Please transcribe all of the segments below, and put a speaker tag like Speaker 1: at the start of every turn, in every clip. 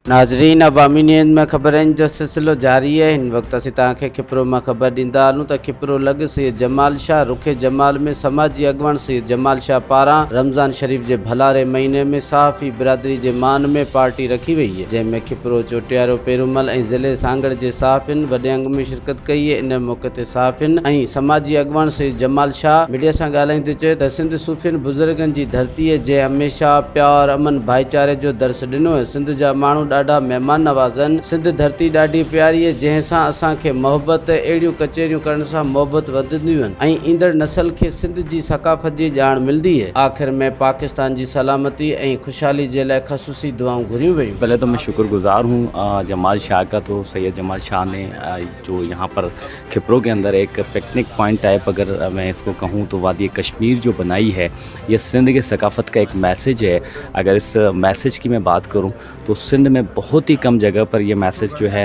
Speaker 1: नाजरीन अवामी नींद में ख़बरनि जो सिलसिलो जारी है। इन वक्त असीं तव्हांखे खिपरो में ख़बर ॾींदा हलूं त खिपरो लॻ सैयद जमाल शाह रुखे जमाल में समाजी अॻवान सैयद जमाल शाह पारां रमज़ान शरीफ़ जे भलारे महीने में सहाफ़ी बिरादरी जे मान में पार्टी रखी वई है, जंहिंमें खिपरो चोटियारो पेरूमल ऐं ज़िले सांगड़ जे सहाफ़िन वॾे अंग में शिरकत कई है। इन मौक़े ते सहाफ़िन ऐं समाजी अॻवान सैयद जमाल शाह मीडिया सां ॻाल्हाईंदे चयो त सिंध सूफ़ियुनि बुज़ुर्गनि जी धरती है, जंहिं हमेशह प्यार अमन भाईचारे जो दर्स ॾिनो है। सिंध जा माण्हू ॾाढा महिमान नवाज़न। सिंध धरती ॾाढी प्यारी है, जंहिंसां असांखे मोहब्बत अहिड़ियूं कचेरियूं करण सां मोहब्बत वधंदियूं आहिनि ऐं ईंदड़ नस्ल खे सिंध जी सकाफ़त जी ॼाण मिलंदी है। आख़िर में पाकिस्तान जी सलामती ऐं खुशहाली जे लाइ ख़सूसी दुआऊं घुरियूं वयूं।
Speaker 2: पहले तो मैं शुक्रगुजार हूँ जमाल शाह का। तो सैयद जमाल शाह ने जो यहाँ पर खिपरो के अंदर एक पिकनिक पॉइंट टाइप अगर मैं इसको कहूँ तो वादी कश्मीर जो बनाई है, ये सिंध के सकाफ़त का एक मैसेज है। अगर इस मैसेज की मैं बात करूँ तो सिंध में बहुत ही कम जगह पर ये मैसेज जो है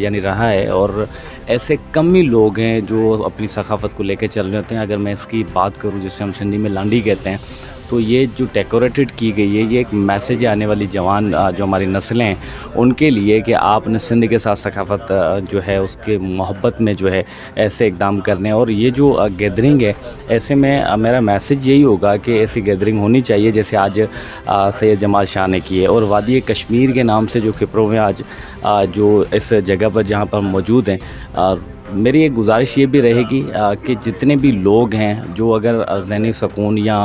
Speaker 2: यानी रहा है, और ऐसे कम ही लोग हैं जो अपनी सकाफ़त को लेकर चल रहे होते हैं। अगर मैं इसकी बात करूँ, जिसे हम सिंधी में लांडी कहते हैं, तो ये जो डेकोरेटेड की गई है, ये एक मैसेज है आने वाली जवान जो हमारी नस्लें हैं उनके लिए कि आपने सिंध के साथ सकाफ़त जो है उसके मोहब्बत में जो है ऐसे इकदाम करने हैं। और ये जो गैदरिंग है, ऐसे में मेरा मैसेज यही होगा कि ऐसी गैदरिंग होनी चाहिए जैसे आज सैयद जमाल शाह ने की है। और वादी कश्मीर के नाम से जो खिपरो में आज जो इस जगह पर जहाँ पर मौजूद हैं, मेरी एक गुजारिश ये भी रहेगी कि जितने भी लोग हैं जो अगर ज़हनी सुकून या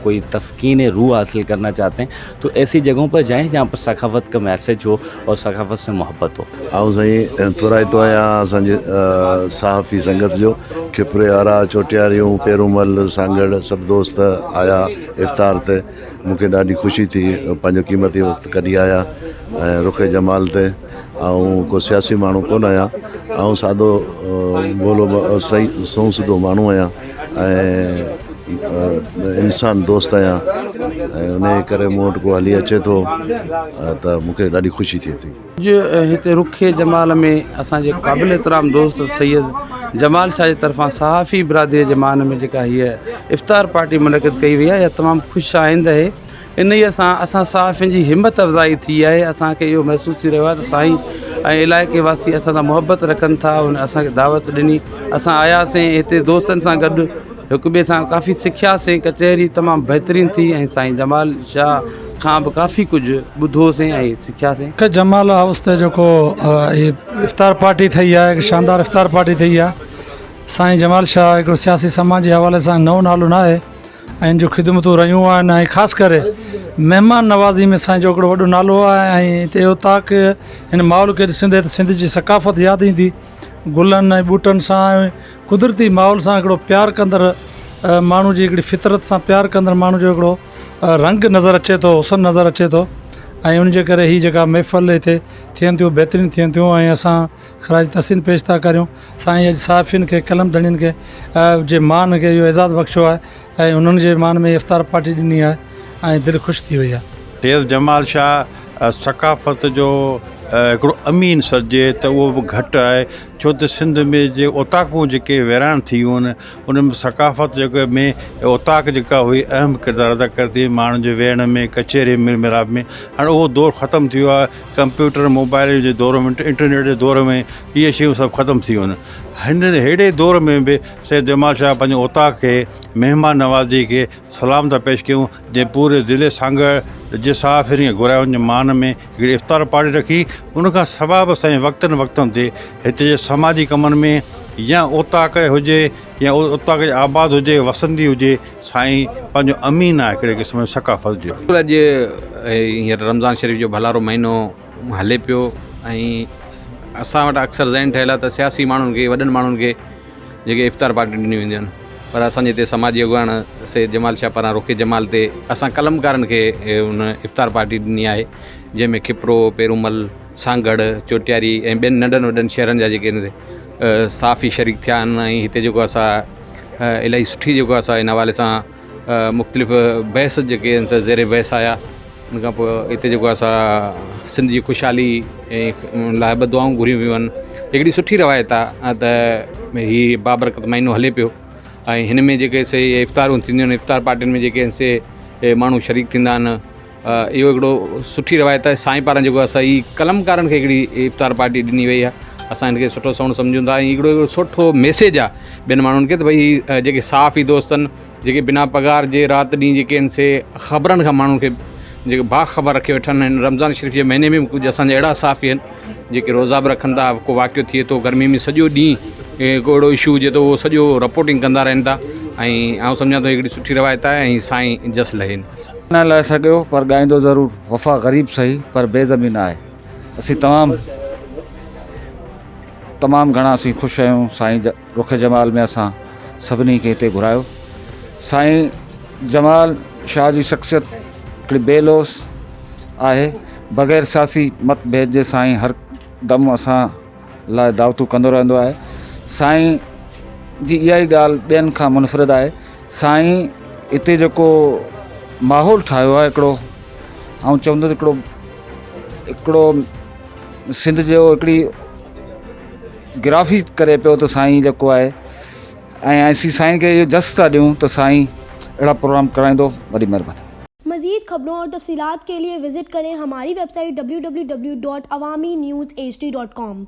Speaker 2: कोई तस्कीन रूह हासिल करना चाहते हैं तो ऐसी जगहों पर जाएं जहाँ पर सकाफ़त का मैसेज हो और सकाफ़त से मोहब्बत हो।
Speaker 3: आऊं साईं तुराइतो आहियां असांजे सहाफ़ी संगत जो खिपरे वारा चोटियारियूं पेरूमल सांगड़ सभु दोस्त आया इफ़्तार ते। मूंखे ॾाढी ख़ुशी थी, पंहिंजो क़ीमती वक़्तु कढी आया ऐं रुखे जमाल ते। ऐं को सियासी माण्हू कोन आहियां, ऐं सादो बोलो सही सूं सिधो माण्हू आहियां ऐं इंसान दोस्त आहियां, ऐं उन करे मूं वटि को हली अचे थो त मूंखे ॾाढी ख़ुशी थिए थी।
Speaker 4: अॼु हिते रुखे जमाल में असांजे क़ाबिल एतिराम दोस्त सैयद जमाल शाह जे तरफ़ां सहाफ़ी बिरादरीअ जे मान में जेका हीअ इफ़्तार पार्टी मुनक़िद कई वई आहे, इहा तमामु ख़ुशि आइंद आहे। इन ई सां असां सहाफ़ियुनि जी हिमत अफ़ज़ाई थी आहे। असांखे इहो महसूसु थी रहियो आहे त साईं ऐं इलाइक़े वासी असां सां मोहब्बत रखनि था। उन असांखे दावत ॾिनी, असां आयासीं हिते दोस्तनि सां गॾु, हिक ॿिए सां काफ़ी सिखियासीं। कचहरी तमामु बहितरीनु थी ऐं साईं जमाल शाह खां बि काफ़ी कुझु ॿुधोसीं ऐं सिखियासीं।
Speaker 5: जमाल हाउस ते जेको इफ़्तार पार्टी थी आहे, हिकु शानदार इफ़्तार पार्टी थी आहे। साईं जमाल शाह हिकिड़ो सियासी समाज जे हवाले सां नओं नालो न आहे ऐं इन जूं ख़िदमतूं रहियूं आहिनि ऐं ख़ासि करे महिमान नवाज़ी में साईं जो हिकिड़ो वॾो नालो आहे। ऐं हिते उताक हिन माहौल खे ॾिसंदे त सिंध जी सकाफ़त यादि ईंदी। गुलनि ऐं ॿूटनि सां ऐं कुदरती माहौल सां हिकिड़ो प्यारु कंदड़ माण्हू जी हिकिड़ी फितरत सां प्यारु कंदड़ माण्हू जो हिकिड़ो रंग नज़र अचे थो, हुसन नज़र अचे थो। ऐं उन जे करे हीअ जेका महफ़िल हिते थियनि थियूं बहितरीनु थियनि थियूं ऐं असां ख़राज तहसीन पेश था करियूं साईं अॼु सहाफ़ियुनि खे कलम धणियुनि खे जे मान खे इहो एज़ाज़ बख़्शियो आहे ऐं उन्हनि जे मान में इफ़्तार पार्टी ॾिनी आहे ऐं दिलि ख़ुशि थी वई आहे।
Speaker 6: सैयद जमाल शाह सकाफ़त जो हिकिड़ो अमीन सॾिजे त उहो बि घटि आहे, छो त सिंध में जे ओताकूं जेके वैरान थी वियूं आहिनि उन में सकाफ़त जेके में ओताक जेका हुई अहम किरदारु अदा करती माण्हुनि जे वेहण में, कचहरी में, मिलाप में। हाणे उहो दौरु ख़तमु थी वियो आहे। कंप्यूटर मोबाइल जे दौर में, इंटरनेट जे दौर में इहे शयूं सभु ख़तमु थी वियूं आहिनि। हिन अहिड़े दौर में बि सैयद जमाल शाह पंहिंजे ओताक खे महिमान नवाज़ी खे सलाम था पेश कयूं, जंहिं पूरे ज़िले सांगड़ जे सहाफ़ियुनि खे घुरायो वञे मान में हिकिड़ी इफ़्तार पार्टी रखी। उनखां सवाइ साईं वक़्तनि वक़्तनि ते हिते जे समाजी कमनि में या ओताक हुजे या ओताक आबाद हुजे, वसंदी हुजे, साईं पंहिंजो अमीन आहे हिकिड़े क़िस्म सकाफ़त जो।
Speaker 7: अॼु हींअर रमज़ान शरीफ़ जो भलारो महीनो हले पियो ऐं असां वटि अक्सर ज़हन ठहियल आहे त सियासी माण्हुनि खे, वॾनि माण्हुनि खे जेके इफ़्तार पार्टी ॾिनियूं वेंदियूं आहिनि, पर असांजे हिते समाजी अॻवान सैयद जमाल शाह पारां रुखे जमाल ते असां कलमकारनि खे उन इफ़्तार पार्टी ॾिनी आहे, जंहिंमें खिपरो, पेरूमल, सांगड़, चोटियारी ऐं ॿियनि नंढनि वॾनि शहरनि जा जेके सहाफ़ी शरीक थिया आहिनि। ऐं हिते जेको असां इलाही सुठी जेको असां इन हवाले सां मुख़्तलिफ़ बहस जेके आहिनि ज़ेरे बहस आया। उन खां पोइ हिते जेको असां सिंध जी ख़ुशहाली ऐं लाइ ॿ दुआऊं घुरियूं वियूं आहिनि। हिकिड़ी सुठी रवायत आहे त हीअ बाबरकत महीनो हले पियो ऐं हिन में जेके से इफ़्तारूं थींदियूं आहिनि, इफ़्तार पार्टियुनि में जेके आहिनि से माण्हू शरीक थींदा आहिनि इहो हिकिड़ो सुठी रवायत आहे साईं पारां जेको असां ई कलमकारनि खे हिकिड़ी इफ़्तार पार्टी ॾिनी वई आहे। असां हिनखे सुठो सवणो सम्झूं था ऐं हिकिड़ो सुठो मैसेज आहे ॿियनि माण्हुनि खे त भई जेके साफ़ी दोस्त आहिनि जेके बिना पघार जे राति ॾींहुं जेके आहिनि से ख़बरनि खां माण्हुनि खे जेके बाख़बर रखे वेठा आहिनि। रमज़ान शरीफ़ जे महीने में कुझु असांजा अहिड़ा साफ़ी आहिनि जेके रोज़ा बि रखनि था। को वाक़ियो थिए थो गर्मी में सॼो ॾींहुं को अहिड़ो इशू हुजे थो उहो सॼो रिपोर्टिंग कंदा रहनि था ऐं आउं सम्झां थो हिकिड़ी सुठी रवायत आहे ऐं साईं जस लहिन
Speaker 8: न लाइ सघियो पर ॻाईंदो ज़रूरु वफ़ा ग़रीब सही पर बेज़मीन आहे। असीं तमामु घणा असीं ख़ुशि आहियूं साईं रुख जमाल में असां सभिनी खे हिते घुरायो। साईं जमाल शाह जी शख़्सियत हिकिड़ी बेलोस आहे। बग़ैर सियासी मतभेद जे साईं हर दम असां लाइ दावतूं कंदो रहंदो आहे। साईं जी इहा ई ॻाल्हि ॿियनि खां मुनफ़रिद आहे। साईं हिते जेको माहौल ठाहियो आहे हिकिड़ो ऐं चवंदुसि हिकिड़ो सिंध जो हिकिड़ी ग्राफी करे पियो त साईं जेको आहे ऐं असीं साईं खे इहो जस था ॾियूं त साईं अहिड़ा प्रोग्राम कराईंदो। वॾी महिरबानी।
Speaker 9: मज़ीद खबरों और तफसीलात के लिए विज़िट करें हमारी वेबसाइट www.awamiNewsHD.com।